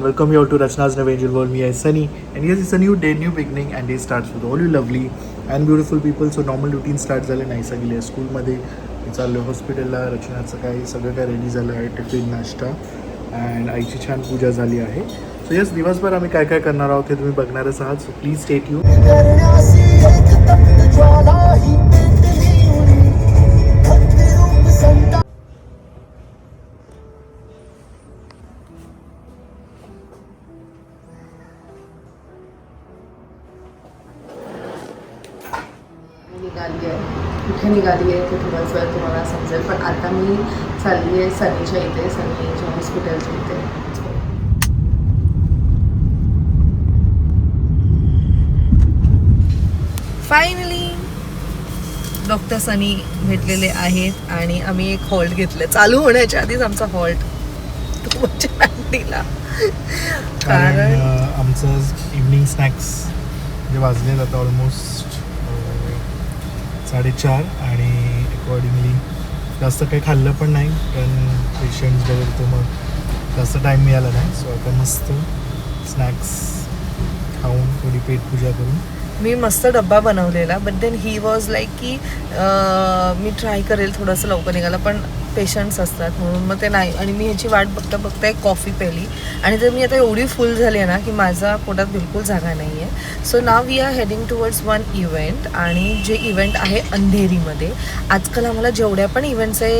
welcome you all to Rachna's New Angel World. Me is Sunny, and yes, it's a new day, new beginning, and day starts with all you lovely and beautiful people. So normal routine start झालं नाही सगळे स्कूलमध्ये चाललो हॉस्पिटलला. रचनाचं काही सगळं काय ready झालं आहे, टिफिन नाश्ता अँड आईची छान पूजा झाली आहे. सो यस, दिवसभर आम्ही काय काय करणार आहोत हे तुम्ही बघणारच आहात. So please stay tune. निघाली आहे, कुठे निघाली आहे ते थोड्याच वेळ तुम्हाला समजेल. पण आता मी चालली आहे सनीच्या इथे, सनीच्या हॉस्पिटलच्या इथे. फायनली डॉक्टर सनी भेटलेले आहेत आणि आम्ही एक हॉल्ट घेतलं. चालू होण्याच्या आधीच आमचा हॉल्ट दिला, कारण आमचं इव्हनिंग स्नॅक्स जे वाजले जातं ऑलमोस्ट 4:30 आणि अकॉर्डिंगली जास्त काही खाल्लं पण नाही, कारण पेशंट्स वगैरे तो मग जास्त टाईम मिळाला नाही. सो आता मस्त स्नॅक्स खाऊन थोडी पेटपूजा करून मी मस्त डब्बा बनवलेला. But then he was like की मी ट्राय करेल थोडंसं लवकर निघालं, पण पेशंट्स असतात म्हणून मग ते नाही. आणि मी ह्याची वाट बघता बघता एक कॉफी प्यायली आणि तर मी आता एवढी फुल झाली आहे ना की माझा पोटात बिलकुल जागा नाही आहे. So now we are heading towards one event, आणि जे इव्हेंट आहे अंधेरीमध्ये. आजकाल आम्हाला जेवढ्या पण इव्हेंटचे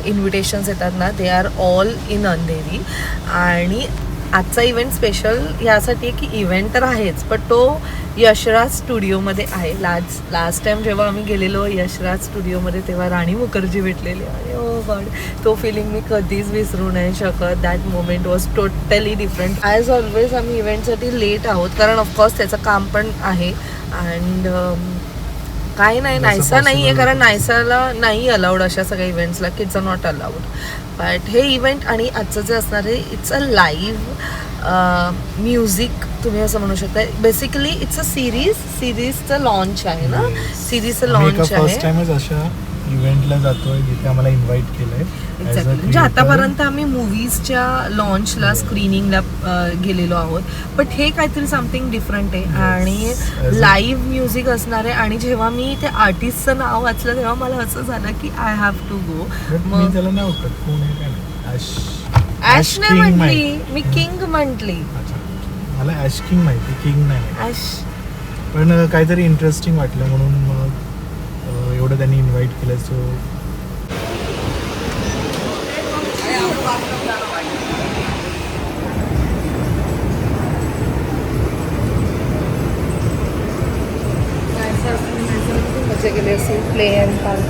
इन्व्हिटेशन्स येतात ना, they are all in Andheri. आणि आजचा इव्हेंट स्पेशल यासाठी आहे की इव्हेंट तर आहेच, पण तो यशराज स्टुडिओमध्ये आहे. लास्ट टाइम जेव्हा आम्ही गेलेलो यशराज स्टुडिओमध्ये, तेव्हा राणी मुखर्जी भेटलेली आणि ओ गॉड, तो फिलिंग मी कधीच विसरू नाही शकत. That moment was totally different. As always आम्ही इव्हेंटसाठी लेट आहोत, कारण ऑफकोर्स त्याचं काम पण आहे. अँड काही नाही, नायसा नाही आहे, कारण नायसाला नाही अलाउड अशा सगळ्या इव्हेंट्सला, kids are not allowed. But हे इव्हेंट आणि आजचं जे असणार आहे, इट्स अ लाईव्ह म्युझिक तुम्ही असं म्हणू शकता. बेसिकली इट्स अ सिरीजचं लॉन्च आहे ना, सिरीजचं लॉन्च आहे. फर्स्ट टाइमच अशा इव्हेंटला जातोय जिथे आम्हाला इन्व्हाइट केलंय. एक्झॅक्टली, म्हणजे आतापर्यंत आम्ही मूवीजच्या लॉन्चला स्क्रीनिंगला गेलेलो आहोत, बट हे काहीतरी समथिंग डिफरंट आहे आणि लाईव्ह म्युझिक असणार आहे. आणि जेव्हा मी त्या आर्टिस्टचं नाव वाचलं तेव्हा मला असं झालं की आय हॅव टू गो. मग त्याला नाही ओळखत, कोण आहे काय? ॲश नाही म्हटली, मी किंग म्हटली. मला ॲश किंग माहिती, किंग नाही. ॲश पण काहीतरी इंटरेस्टिंग वाटलं म्हणून मग एवढं त्यांनी इन्व्हाइट केलं. सो मजा केली असेल प्ले अँड पार्क.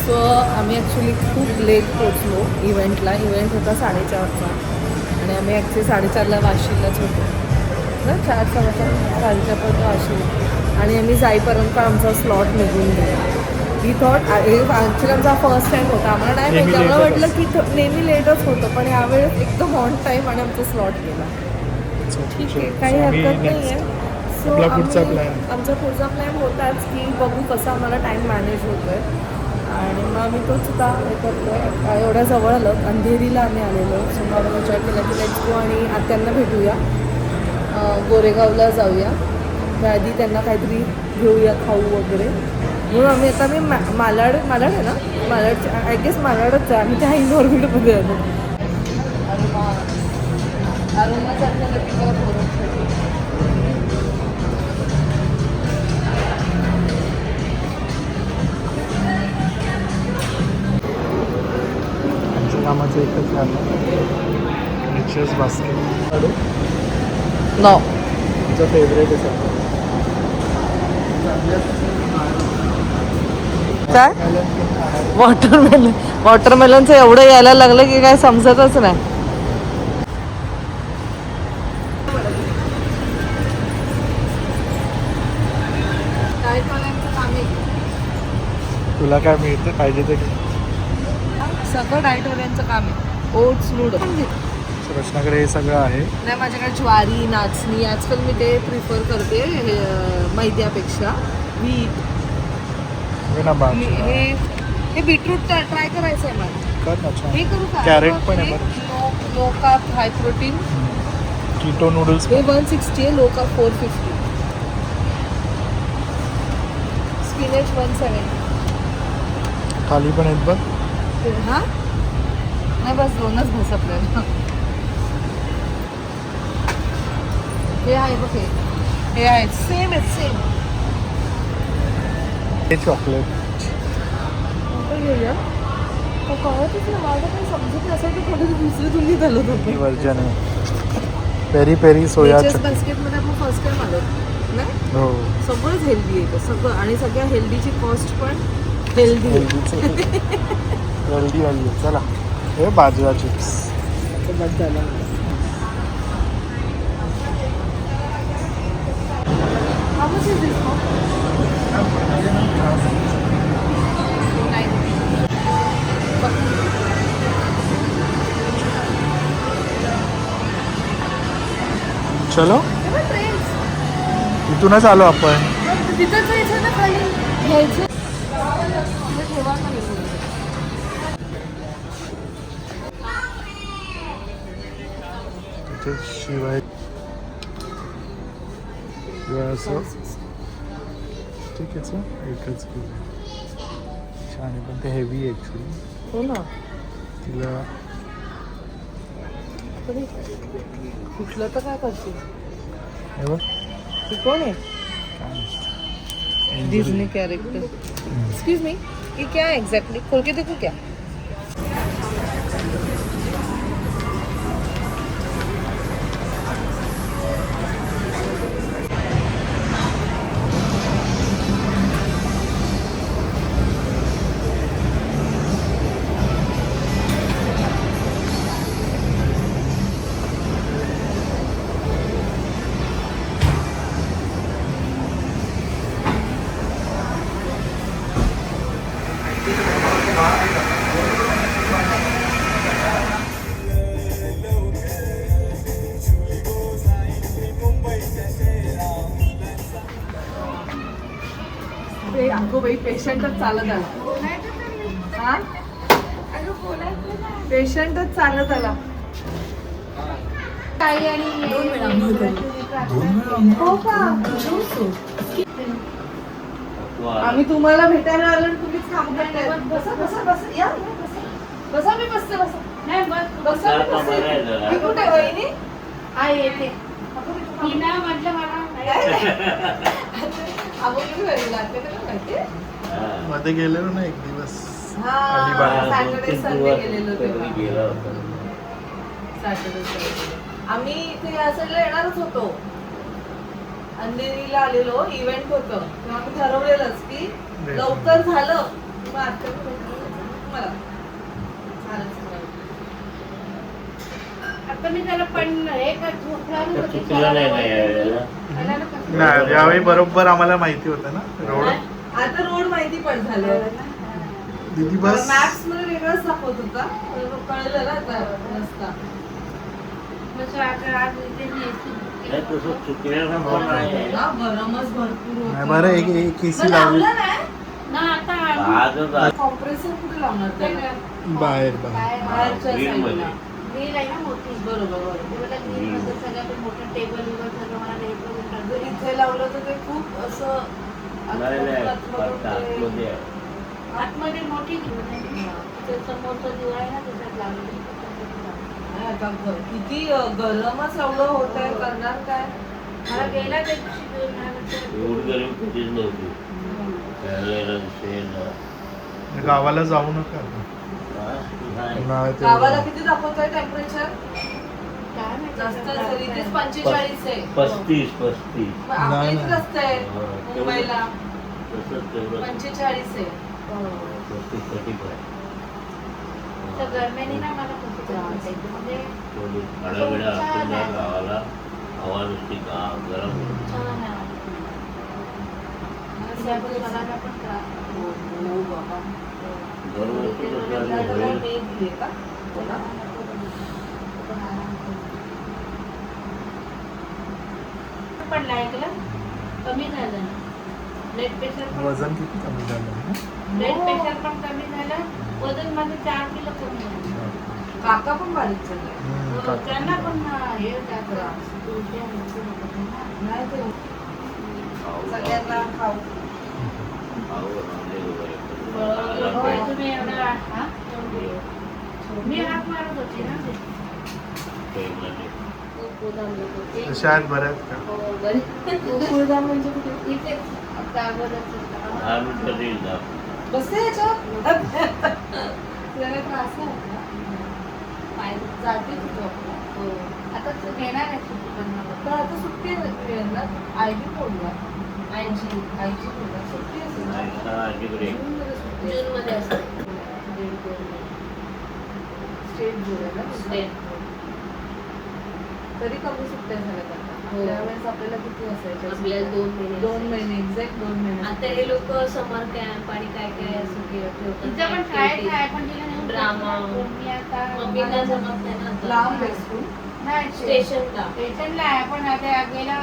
सो आम्ही ॲक्च्युली खूप लेट पोचलो इव्हेंटला. इव्हेंट होता 4:30चा आणि आम्ही ॲक्च्युली 4:30ला वाशीलाच होतो ना, 4:15 वाशी. आणि आम्ही जाईपर्यंत आमचा स्लॉट निघून गेला. ही थॉट ॲक्च्युली आमचा फर्स्ट टाईम होता, आम्हाला नाही माहिती. आम्हाला वाटलं की नेहमी लेटच होतं, पण यावेळेस एकदम ऑन टाईम आणि आमचा स्लॉट गेला. ठीक आहे, काही हरकत नाही आहे. सो आमचा पुढचा प्लॅन होताच की बघू कसं आम्हाला टाईम मॅनेज होतो आहे. आणि मग आम्ही तोच आता हे करतो आहे. एवढ्या जवळ आलं, अंधेरीला आम्ही आलेलो. सो मग आम्ही विचार केला की लेट्स गो आणि आत्यांना भेटूया, गोरेगावला जाऊया, त्याआधी त्यांना काहीतरी घेऊया खाऊ वगैरे. म्हणून आम्ही आता मालाड आहे ना, मालाडच्या आय गेस मालाडच आहे. आम्ही त्या इनऑर्बिटमध्ये आलो. कामाचं एकच बास्केट नो तुमचं फेवरेट आहे काय? वॉटरमेलनचं एवढं यायला लागलं की काय समजतच नाही. तुला काय मिळतं पाहिजे ते? सगळं डायटोरियनचं काम आहे. ओट्स नूडल्स, रचनाकडे हे सगळं आहे. नाही, माझ्याकडे ज्वारी, नाचणी. आजकाल मी ते प्रिफर करते मैद्यापेक्षा. व्हीट. हे बीटरूट ट्राय करायचं आहे मला. चिकन अच्छा हे करू का? कॅरेट पण आहे बरं low carb high protein keto noodles हे 160 आहे, लो कार्ब 450. स्पिनच 170. खाली पण आहेत बघ हा नाही बस दोनच बस आपल्याला. हे आहे बघ हे आहेत सेम आहेत सेम. हे चॉकलेट घेऊया कळतच ना मला काही समजत नसेल तर थोडं दुसरी तुम्ही घालत होते. वर्जन आहे पेरी पेरी सोया बास्केटमध्ये आपण फर्स्ट टाइम आलो नाही हो सगळंच हेल्दी आहे सगळं आणि सगळ्या हेल्दीची कॉस्ट पण हेल्दी हेल्दी आली आहे चला हे बाजूला चिप्स बस झालं. How much is this? चलो इथूनच आलो आपण तिथं जायचं ना खाली घ्यायचं ठेवा ना तिथे शिवाय असं ठीक आहे सर एकच घेऊया छान आहे पण ते हेवी आहे ॲक्च्युली हो ना तिला कुठलं तर काय करशील हे बघ ती कोण आहे काय डिज्नी कैरेक्टर एक्सक्यूज मी ये क्या है एग्जैक्टली खोल के देखो क्या अगो बाई पेशंटच चालत आला हा पेशंटच चालत आला आम्ही तुम्हाला भेटायला आलो आणि तुम्हीच काम करताय बसा बसा बसा या बसा मी बसते बसा नाही बसा मी बसते मी कुठे वहिनी येते म्हटलं मला मध्ये गेलेलो ना एक दिवस सॅटर्डे संडे गेलेलो तेव्हा सॅटर्डे आम्ही इथे या साईडला येणारच होतो अंधेरीला आलेलो इव्हेंट होतं तेव्हा आम्ही ठरवलेलंच की लवकर झालं मग आता मला आता मी त्याला पण हे नाही यावेळी बरोबर आम्हाला माहिती होतं ना रोड आता रोड माहिती पण झाले दीदी बस मॅप्स मध्ये वेगळंच दाखवत होता कळलं ना आता रस्ता गरमच भरपूर नाही बरं एक एसी लावली कॉम्प्रेसर कुठे लावणार त्याला बाहेर बाहेरच्या साईडला बरोबर टेबल इथे लावलं तर ते खूप असं आतमध्ये मोठी समोरचा दिवा आहे ना त्याच्यात लावलेली आता किती गरमच एवढं होत आहे करणार काय मला गेला त्या गावाला जाऊ नका गावाला किती दाखवत आहे टेम्परेचर जास्त असेल इथेच 45 आहे 35 आपल्या इथेच असतंय मुंबईला 45 आहे गरम्याने ना मला खूप त्रास आहे म्हणजे गावाला हवा नुसती गरम छान आहे मला पण त्रास हो बाबा पण ऐकलं कमी झालं ब्लड प्रेशर पण वजन किती कमी झालं ना? ब्लड प्रेशर पण कमी झालं, वजन माझं 4 किलो कमी झालं. काका पण बारीक झाले. हो, त्यांना पण हे त्रास उलट्या होतात ना. नाही ते खाऊ सगळ्यांना खाऊ. खाऊ राहिले वगैरे. होय, तुम्ही एवढा हा? मी हात मारत होते ना ते. प्रेमाने. कशा आहेत बऱ्या आहेत का? गोकुळधाम म्हणजे कुठे? इथे कागदच होता. 10 मिनिटं देईल जा. बसते याच्यावर? त्याला त्रास आहे का? पाय जाते तू जॉबला? हो. आता तू घेणार आहे सुट्टी पण तर आता सुट्टी ना आयडी बोलला आईची बोलला सुट्टी असेल ना? नाही, आता आजीकडे. जूनमध्ये सुट्टी आहे. जूनमध्ये असते. स्टेट बोलायला स्टेट. तरी कमी सुट्ट्या झाल्या त्यांना. हो. त्यावेळेस आपल्याला किती असायच्या? आपल्याला 2 महिने. 2 महिने एक्झॅक्ट 2 महिने. आता हे लोक समर कॅम्प आणि काय काय असं तिचं पण शाळेत आहे, पण तिला नेऊन ड्रामा. मी आता मम्मीला जमत नाही ना आता. लांब आहे स्कूल. नाही स्टेशनला. स्टेशनला आहे, पण आता गेल्या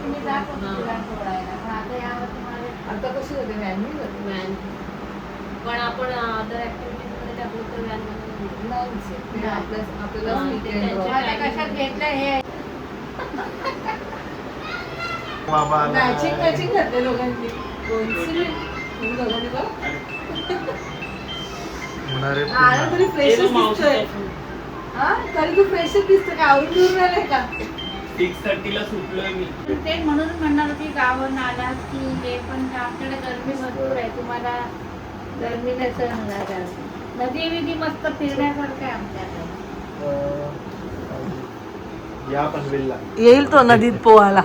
तुम्ही जात होते तिला सोडायला, पण आता यावरती माझ्या आता कशी होते व्हॅननी जाते? व्हॅन पण आपण अदर ऍक्टिव्हिटीज मध्ये टाकलो तर व्हॅन नाहीच आहे. ते आपल्याला हा, weekend ते off. आता कशात घेतलं हे बाबा आला. मॅचिंग घातले दोघांनी. तुम्ही दोघांनी का? होणारे आला तरी फ्रेशच दिसतोय. हा तरी तू फ्रेशच दिसतोय का? आवरून घेऊन राहिले का? 6:30 सुटलोय मी. ते म्हणून म्हणणार होती गावावरून आलात की हे, पण आमच्याकडे गरमी भरपूर आहे, तुम्हाला गरमी नाही सहन होणार आहे. नदी विधी मस्त फिरण्यासारखं आहे आमच्याकडे. या पनवेलला. येईल तो नदीत पोहायला.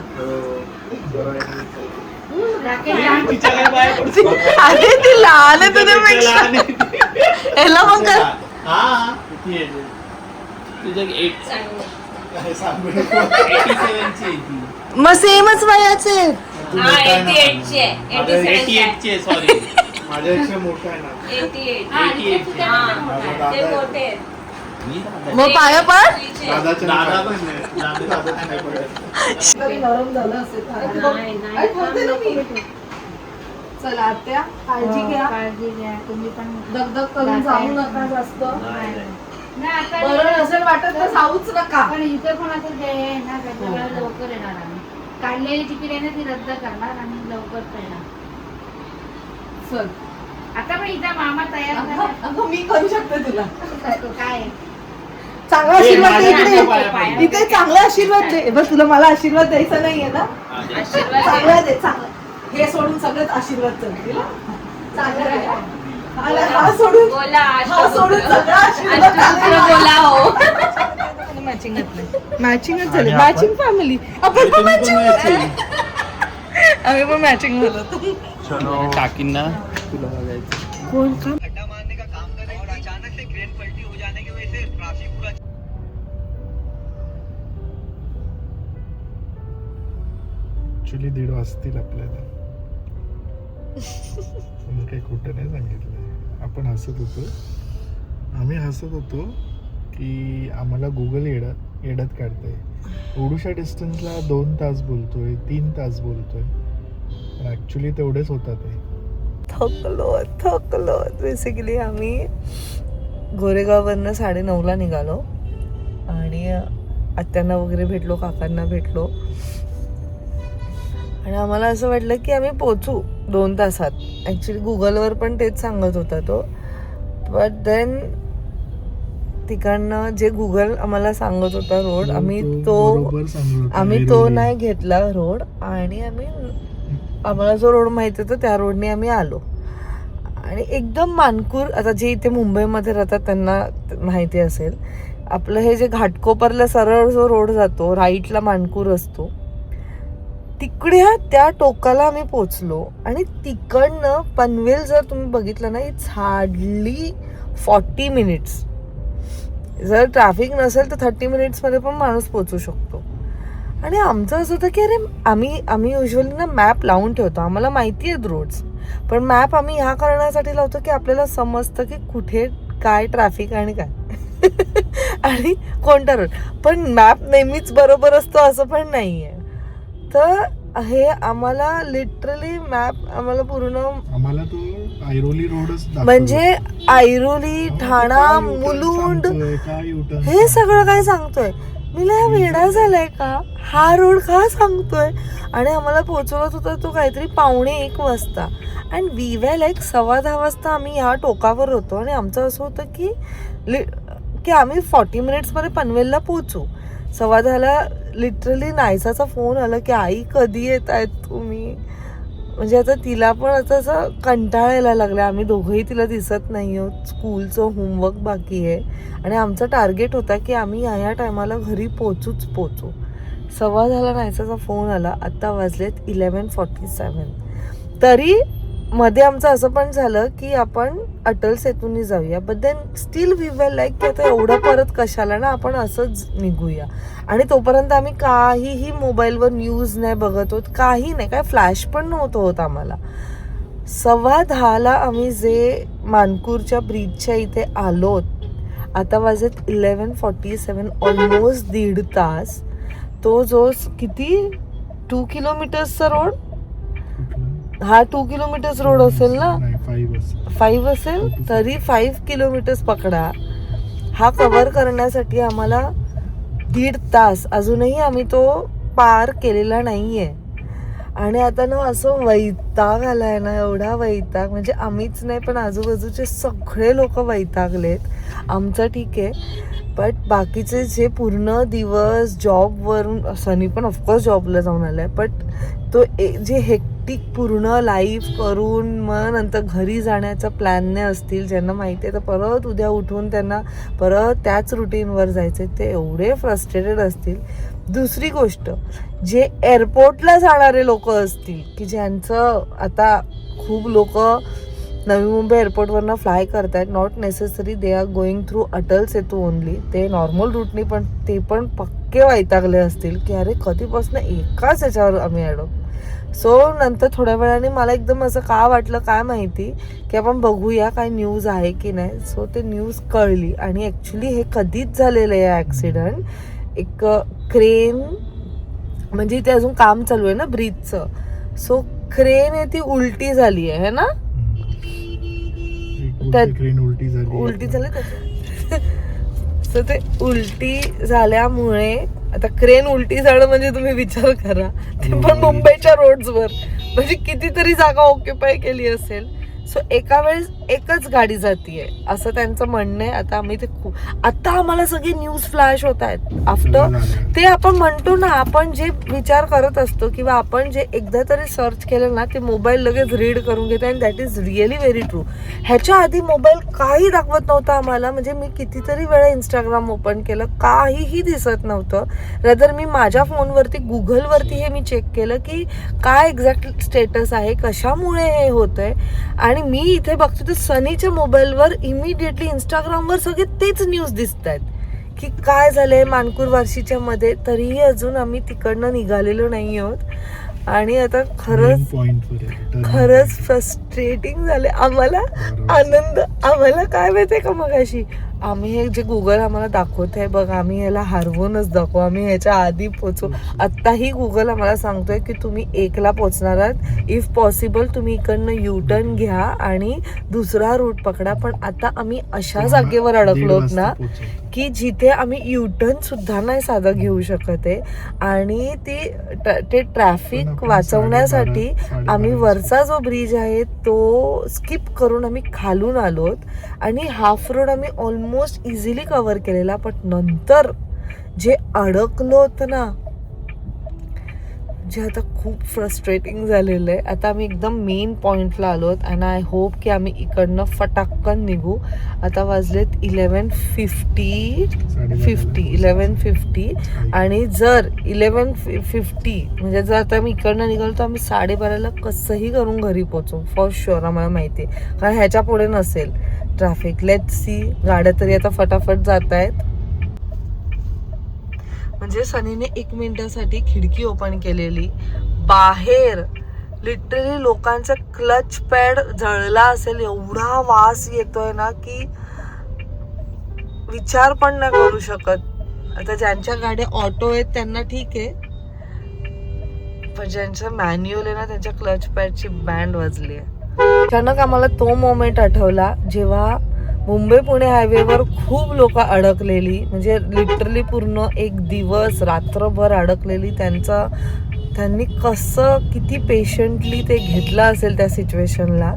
राकेश जाम- तिच्याकडे बाहेर पडतो. अरे ती लहान आहे तुझ्यापेक्षा. ह्याला मग कर. हा किती आहे ते? तुझं 87 ची आहे ती. मग सेमच वयाचे. हा 88 ची आहे 88 ची आहे, सॉरी. माझ्यापेक्षा मोठा आहे ना. 88 हा, इथे तुझ्यापेक्षा मोठा आहे. दादा ते आहे. मोठे आहेत. मी दादा. मग पाया पड. दादाच्या दादा पण नाही. दादा नाही पडत. नरम झालं असेल. नाही, ठेवते ना मी. चला आत्या काळजी घ्या. काळजी घ्या तुम्ही पण. दगदग करून जाऊ नका जास्त. नाही, नाही. नाही, आता बरं नसेल वाटत तर जाऊच नका. पण इथे पण आता जे आहे ना त्याच्यामुळे लवकर येणार आम्ही. काढलेली तिकीट आहे ना ती रद्द करणार आणि लवकर येणार. चल आता पण इथं मामा तयार झाला. अगं मी करू शकते तुला. काय चांगला आशीर्वाद दे माझ्या पाया इकडे. पड. इथे चांगला आशीर्वाद दे. बस तुला मला आशीर्वाद द्यायचा नाहीये ना. आशीर्वाद चांगला दे चांगला. हे सोडून सगळेच आशीर्वाद चलतील. चांगला दे. हा सोडून बोला हा सोडून सगळा आशीर्वाद अष्टपुत्र चांगला. बोला हो. मॅचिंग मॅचिंगच झाली. आणि आपण? Matching family. आपण पण मॅचिंग आम्ही पण मॅचिंग झालो. चलो काकींना तुला बघायचं. कोण का? अड्डा मारने का काम कर रहे थे और अचानक से क्रेन पलटी हो जाने की वजह से ट्रैफिक पूरा ऍक्च्युली 1:30 वाजतील आपल्याला. मी काही खोटं नाही सांगितलं. आपण हसत होतो. आम्ही हसत होतो की आम्हाला गुगल येड्यात काढतंय. एवढ्याशा डिस्टन्सला 2 तास बोलतोय, 3 तास बोलतोय, पण ऍक्च्युली तेवढेच होतात ते. थकलो बेसिकली आम्ही गोरेगाववरनं 9:30ला निघालो आणि आत्यांना वगैरे भेटलो, काकांना भेटलो आणि आम्हाला असं वाटलं की आम्ही पोचू 2 तासात. ॲक्च्युली गुगलवर पण तेच सांगत होता तो. बट देन तिकडनं जे गुगल आम्हाला सांगत होता रोड, आम्ही बरोबर सांगत होता. आम्ही तो नाही घेतला रोड आणि आम्हाला जो रोड माहिती होता त्या रोडने आम्ही आलो. आणि एकदम मानकूर, आता जे इथे मुंबईमध्ये राहतात त्यांना माहिती असेल, आपलं हे जे घाटकोपरला सरळ जो रोड जातो, राईटला मानकूर असतो, तिकडे त्या टोकाला आम्ही पोचलो. आणि तिकडनं पनवेल जर तुम्ही बघितलं ना, इट्स हार्डली 40 मिनिट्स. जर ट्रॅफिक नसेल तर 30 मिनिट्समध्ये पण माणूस पोचू शकतो. आणि आमचं असं होतं की अरे आम्ही युजली ना मॅप लावून ठेवतो, आम्हाला माहिती आहेत रोड्स, पण मॅप आम्ही ह्या कारणासाठी लावतो की आपल्याला समजतं की कुठे काय ट्रॅफिक आणि काय आणि कोणता रोड. पण मॅप नेहमीच बरोबर असतो असं पण नाही आहे. तर हे आम्हाला लिटरली मॅप आम्हाला पूर्ण आम्हाला तो ऐरोली रोडच दाखवला. म्हणजे ऐरोली, ठाणा, मुलुंड काय U-turn हे सगळं काय सांगतोय. मी लय वेडा झालाय का, हा रोड का सांगतोय. आणि आम्हाला पोहोचवत होता तो काहीतरी 1:45 वाजता. अँड वी वे लाईक 10:15 वाजता आम्ही ह्या टोकावर होतो. आणि आमचं असं होतं की आम्ही 40 मिनिट्समध्ये पनवेलला पोहोचू. 10:15ला लिटरली नायसाचा फोन आला की आई कधी येत आहेत तुम्ही. म्हणजे आता तिला पण आता असं कंटाळायला लागलं. आम्ही दोघंही तिला दिसत नाही आहोत. स्कूलचं होमवर्क बाकी आहे. आणि आमचा टार्गेट होता की आम्ही ह्या टायमाला घरी पोचू. 10:15ला नायसाचा फोन आला. आत्ता वाजलेत 11:47. तरी मध्ये आमचं असं पण झालं की आपण अटल सेतूनी जाऊया. But then still we were like की आता एवढं परत कशाला ना, आपण असंच निघूया. आणि तोपर्यंत आम्ही काहीही मोबाईलवर न्यूज नाही बघत होत, काही नाही, काय फ्लॅश पण नव्हतं होत आम्हाला. 10:15ला आम्ही जे मानकूरच्या ब्रिजच्या इथे आलोत. आता वाजत 11:47, ऑलमोस्ट 1.5 तास. तो जो किती 2 किलोमीटर्सचा रोड, हा 2 किलोमीटर्स रोड असेल ना, 5 असेल, तरी 5 किलोमीटर्स पकडा. हा कव्हर करण्यासाठी आम्हाला 1.5 तास. अजूनही आम्ही तो पार केलेला नाहीये. आणि आता ना असं वैताग आलाय ना, एवढा वैताग, म्हणजे आम्हीच नाही पण आजूबाजूचे सगळे लोक वैतागलेत. आमचं ठीक आहे, बट बाकीचे जे पूर्ण दिवस जॉबवरून, सनी पण ऑफकोर्स जॉबला जाऊन आलाय, बट तो जे हेक्टिक पूर्ण लाईफ करून मग नंतर घरी जाण्याचा प्लॅनने असतील, ज्यांना माहिती आहे तर परत उद्या उठून त्यांना परत त्याच रुटीनवर जायचे, ते एवढे फ्रस्ट्रेटेड असतील. दुसरी गोष्ट, जे एअरपोर्टला जाणारे लोक असतील की ज्यांचं आता खूप लोक नवी मुंबई एअरपोर्टवरनं फ्लाय करतायत, not necessary they are going through Atal Setu only, ते नॉर्मल रूटनी पण ते पण पक्के वैतागले असतील की अरे कधीपासून एकाच याच्यावर आम्ही अडो. सो नंतर थोड्या वेळाने मला एकदम असं का वाटलं काय माहिती की आपण बघूया काय न्यूज आहे की नाही. सो ते न्यूज कळली आणि ॲक्च्युली हे कधीच झालेलं आहे ॲक्सिडंट. एक क्रेन, म्हणजे इथे अजून काम चालू आहे ना ब्रिजचं, सो क्रेन आहे ती उलटी झाली आहे ना, क्रेन उलटी झाली सो ते उलटी झाल्यामुळे आता क्रेन उलटी जाणं म्हणजे तुम्ही विचार करा, ते पण मुंबईच्या रोड्सवर, म्हणजे कितीतरी जागा ऑक्युपाय केली असेल. सो एका वेळेस एकच गाडी जातीये असं त्यांचं म्हणणं आहे. आता आम्ही ते आता आम्हाला सगळे न्यूज फ्लॅश होत आहेत आफ्टर ते. आपण म्हणतो ना, आपण जे विचार करत असतो किंवा आपण जे एकदा तरी सर्च केलं ना, ते मोबाईल लगेच रीड करून घेते. And that is really very true. ह्याच्या आधी मोबाईल काही दाखवत नव्हता आम्हाला. म्हणजे मी कितीतरी वेळा इंस्टाग्राम ओपन केलं, काहीही दिसत नव्हतं. रदर मी माझ्या फोनवरती गुगलवरती हे मी चेक केलं की काय एक्झॅक्ट स्टेटस आहे, कशामुळे हे होतंय. आणि मी इथे बघतो तर सनीच्या मोबाईलवर इमिडिएटली इंस्टाग्रामवर सगळे तेच न्यूज दिसत आहेत की काय झालंय मानकूर वार्शीच्या मध्ये. तरीही अजून आम्ही तिकडनं निघालेलो नाही आहोत. आणि आता खरंच फ्रस्ट्रेटिंग झाले आम्हाला. आनंद आम्हाला काय माहितीये का, मगाशी आम्ही हे जे गुगल आम्हाला दाखवत आहे बघ, आम्ही ह्याला हरवूनच दाखवू, आम्ही ह्याच्या आधी पोचू. आत्ताही गुगल आम्हाला सांगतोय की तुम्ही 1ला पोचणार आहात, इफ पॉसिबल तुम्ही इकडनं U-turn घ्या आणि दुसरा रूट पकडा. पण आता आम्ही अशा जागेवर अडकलोत ना की जिथे आम्ही U-turn सुद्धा नाही साधा घेऊ शकत आहे. आणि ते ट्रॅफिक वाचवण्यासाठी आम्ही वरचा जो ब्रिज आहे तो स्किप करून आम्ही खालून आलोत. आणि हाफ रोड आम्ही ऑलमोस्ट इझिली कव्हर केलेला. पण नंतर जे अडकलो होतं ना, जे आता खूप फ्रस्ट्रेटिंग झालेलं आहे. आता आम्ही एकदम मेन पॉइंटला आलोत अँड आय होप की आम्ही इकडनं फटाक्कन निघू. आता वाजलेत 11:50 आणि जर 11:50 म्हणजे जर आता आम्ही इकडनं निघालो तर आम्ही 12:30ला कसंही करून घरी पोहोचू फॉर शुअर. आम्हाला माहिती आहे, कारण ह्याच्या पुढे नसेल ट्रॅफिक. Let's see. गाड्या तरी आता फटाफट जात आहेत. म्हणजे सनीने 1 मिनिटासाठी खिडकी ओपन केलेली, बाहेर लिटरली लोकांचा क्लच पॅड जळला असेल एवढा वास येतोय ना की विचार पण नाही करू शकत. आता ज्यांच्या गाड्या ऑटो आहेत त्यांना ठीक आहे, पण ज्यांचं मॅन्युअल आहे ना त्यांच्या क्लच पॅडची बँड वाजली आहे. अचानक आम्हाला तो मोमेंट आठवला जेव्हा मुंबई पुणे हायवेवर खूप लोक अडकलेली, म्हणजे लिटरली पूर्ण एक दिवस रात्रभर अडकलेली. त्यांनी कसं किती पेशंटली ते घेतलं असेल त्या सिच्युएशनला.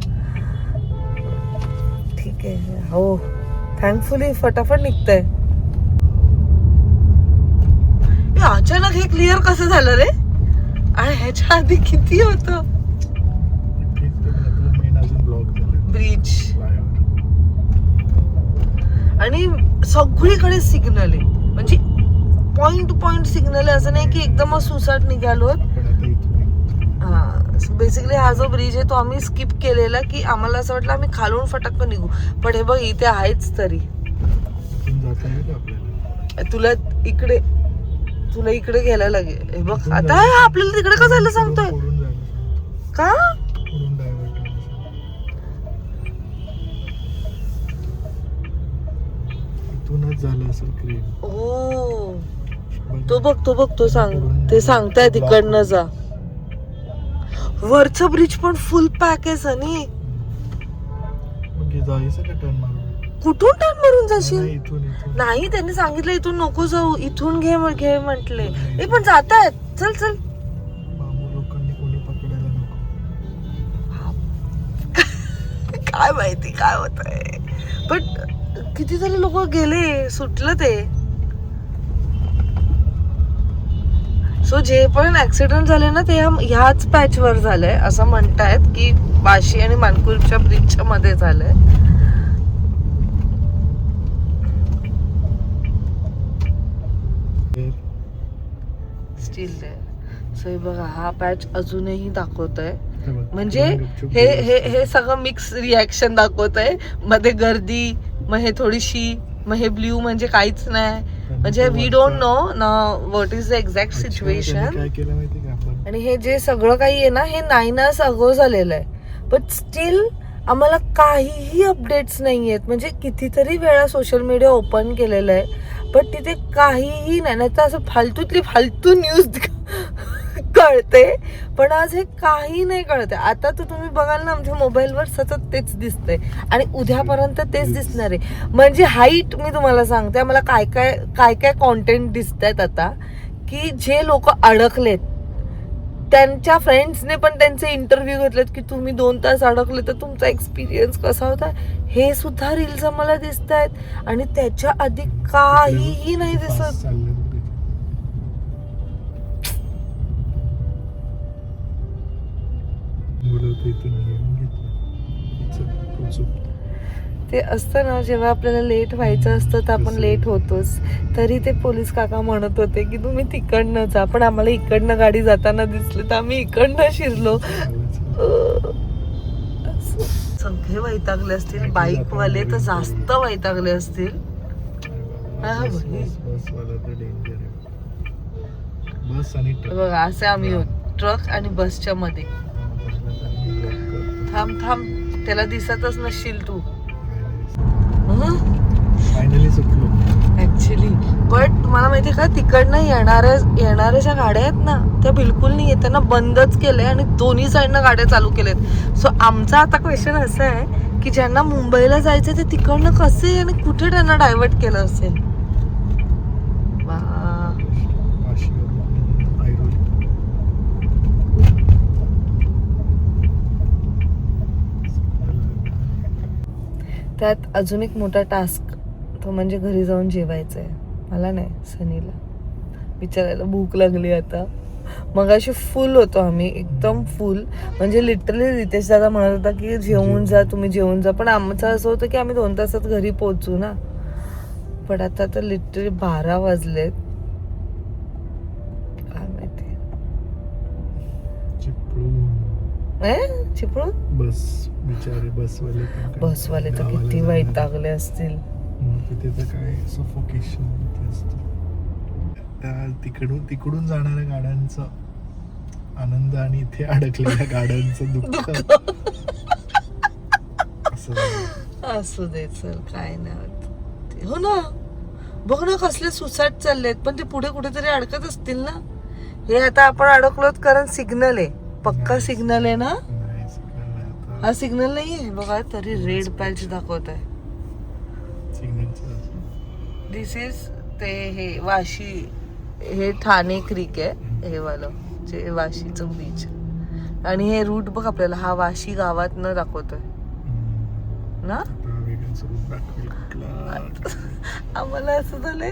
ठीक आहे, हो थँकफुली फटाफट निघतंय. अचानक हे क्लिअर कसं झालं रे? आणि ह्याच्या आधी किती होतं ब्रिज, आणि सगळीकडे सिग्नल आहे, म्हणजे पॉइंट टू पॉइंट सिग्नल आहे. असं नाही की एकदम सुसाट निघालो. हा बेसिकली हा जो ब्रिज आहे तो आम्ही स्किप केलेला की आम्हाला असं वाटलं आम्ही खालून फटकन निघू, पण हे बघ इथे आहेच. तरी तुला इकडे घ्यायला लागेल. हे बघ आता आपल्याला तिकडे का जायला सांगतोय का? झालं असेल क्रेन. ओ तो बघ तो ते सांगताय तिकडनं जा. वरचं ब्रिज पण फुल पॅक आहे सनी. जायचं का टर्न मारून? कुठून टर्न मारून जाशील? इथून नाही त्यांनी सांगितलं इथून नको जाऊ, इथून घे म्हटले. हे पण जातायत. चल लोकांनी कोणी पकडायला नको. काय माहिती काय होत आहे, पण कितीतरी लोक गेले, सुटलं ते. सो जे पण ऍक्सिडेंट झाले ना ते ह्याच पॅच वर झालंय असं म्हणतायत की बाशी आणि मानकुरच्या ब्रिजच्या मध्ये झालंय. स्टील सो हे बघा हा पॅच अजूनही दाखवतोय, म्हणजे हे सगळं मिक्स रिॲक्शन दाखवतंय. मध्ये गर्दी, मग हे थोडीशी, मग हे ब्ल्यू म्हणजे काहीच नाही. म्हणजे वी डोंट नो ना what is the exact situation. आणि हे जे सगळं काही आहे ना हे 9 hours ago झालेलं आहे, बट स्टील आम्हाला काहीही अपडेट्स नाही आहेत. म्हणजे कितीतरी वेळा सोशल मीडिया ओपन केलेलं आहे पण तिथे काहीही नाही. तर असं फालतू न्यूज कळते, पण आज हे काही नाही कळते. आता तर तुम्ही बघाल ना आमच्या मोबाईलवर सतत तेच दिसतंय आणि उद्यापर्यंत तेच दिसणार आहे. म्हणजे हाईट मी तुम्हाला सांगते आम्हाला काय कॉन्टेंट दिसत आहेत आता, की जे लोक अडकलेत त्यांच्या फ्रेंड्सने पण त्यांचे इंटरव्ह्यू घेतलेत की तुम्ही 2 तास अडकले तर तुमचा एक्सपिरियन्स कसा होता, हे सुद्धा रील्स आम्हाला दिसत आहेत. आणि त्याच्या आधी काहीही नाही दिसत. ते असतं ना जेव्हा आपल्याला लेट व्हायचं असतं तर आपण लेट होतोच. तरी ते पोलीस काका म्हणत होते की तुम्ही तिकडनं जा, पण आम्हाला इकडनं गाडी जाताना दिसली तर आम्ही इकडनं शिरलो. सगळे वैतागले असतील, बाईक वाले तर जास्त वैतागले असतील. बघा असे आम्ही होत ट्रक आणि बसच्या मध्ये. थांब त्याला दिसतच नसशील तू. फायनली सुटलो ऍक्च्युली. बट तुम्हाला माहिती का तिकडनं येणाऱ्या ज्या गाड्या आहेत ना त्या बिलकुल नाही आहेत, त्यांना बंदच केलंय आणि दोन्ही साईडनं गाड्या चालू केल्यात. सो आमचा आता क्वेश्चन असं आहे की ज्यांना मुंबईला जायचं ते तिकडनं कसे आणि कुठे त्यांना डायव्हर्ट केलं असेल. त्यात अजून एक मोठा टास्क तो म्हणजे घरी जाऊन जेवायचं आहे. मला नाही, सनीला विचारायला भूक लागली आता. मगाशी फुल होतो आम्ही, एकदम फुल. म्हणजे लिटरली रितेश दादा म्हणत होता की जेवून जा तुम्ही, जेवून जा. पण आमचं असं होतं की आम्ही 2 तासात घरी पोहोचू ना. पण आता तर लिटरली 12 वाजलेत. काय माहिती चिपळूण बसवाले तर किती वैतागले असतील. काय सफोकेशन तिकडून जाणाऱ्या गाड्यांचा आनंद आणि इथे अडकलेल्या गाड्यांचं दुःख. असू दे चल, काय नाही होत. हो ना, बघ ना कसले सुसाट चाललेत, पण ते पुढे कुठेतरी अडकत असतील ना. हे आता आपण अडकलोत कारण सिग्नल आहे, पक्का सिग्नल आहे ना. नाही, signal नाही आता. हा सिग्नल नाहीये बघा, तरी रेड पॅच दाखवत आहे. Signalचं. दिस इज ते हे वाशी, हे ठाणे क्रीक आहे हे वालं, जे वाशीचं बीच. आणि हे रूट बघ आपल्याला हा वाशी गावात न दाखवतोय ना. आता वेगळंच रूप दाखवेल कुठला. आम्हाला असं झालंय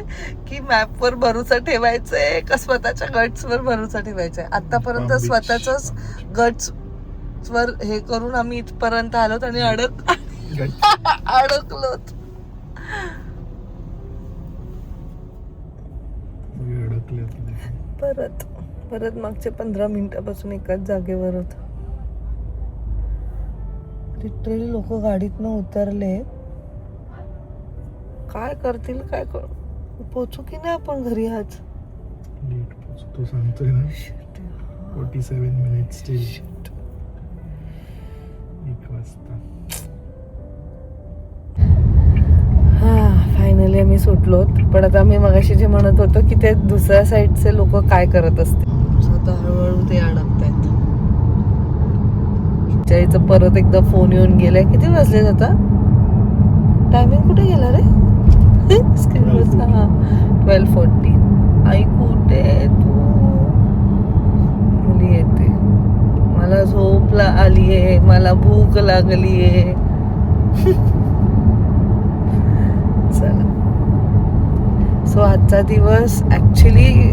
की मॅपवर भरोसा ठेवायचंय का स्वतःच्या गट्सवर भरोसा ठेवायचाय. आतापर्यंत Palm Beach. स्वतःच गट्स वर हे करून आम्ही इथपर्यंत आलोत आणि अडकलोत. अडकले आपले. परत मागच्या 15 मिनिटापासून एकाच जागेवर होत. लिटरली लोक गाडीतनं उतरले, काय करतील काय पोचू की नाही आपण घरी आज. लेट पोचतो सांगतोय ना. 47 मिनिट्स स्टिल. 1 वाजता. हा फायनली आम्ही सुटलोत. पण आता आम्ही मगाशी जे म्हणत होतो की ते दुसऱ्या साईडचे लोक काय करत असतील, आता हळूहळू ते अडकतायत. त्याचं परत एकदा फोन येऊन गेलाय. किती वाजले आता, टायमिंग कुठे गेला रे. स्क्रीनवरचा 12:40. आई कुठे तू. मुली येते, मला झोप आलीये, मला भूक लागलीये. चला. सो आजचा दिवस ॲक्च्युली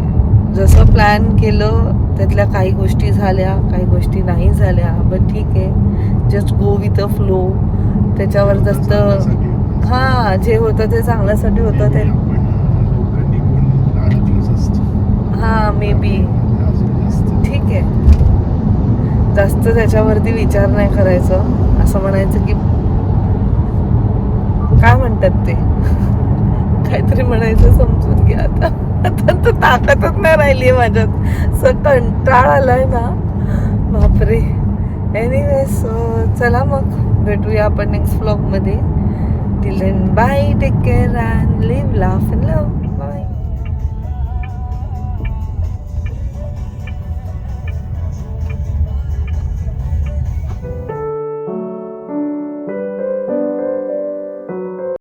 जसं प्लॅन केलं त्यातल्या काही गोष्टी झाल्या, काही गोष्टी नाही झाल्या. बट ठीक आहे, just go with a flow. त्याच्यावर जास्त हा जे होतं ते चांगल्यासाठी होतं ते. आपण निघून अडकलोच असतो. हा मे बी अजून जास्त. ठीक आहे, जास्त त्याच्यावरती विचार नाही करायचं. असं म्हणायचं की काय म्हणतात ते, काहीतरी म्हणायचं समजून घ्या. आता तर ताकदच नाही राहिली आहे माझ्यात, असं कंटाळ आलाय ना बापरे. एनिवे सो चला मग भेटूया आपण नेक्स्ट व्लॉग मध्ये. Till then bye, take care and live laugh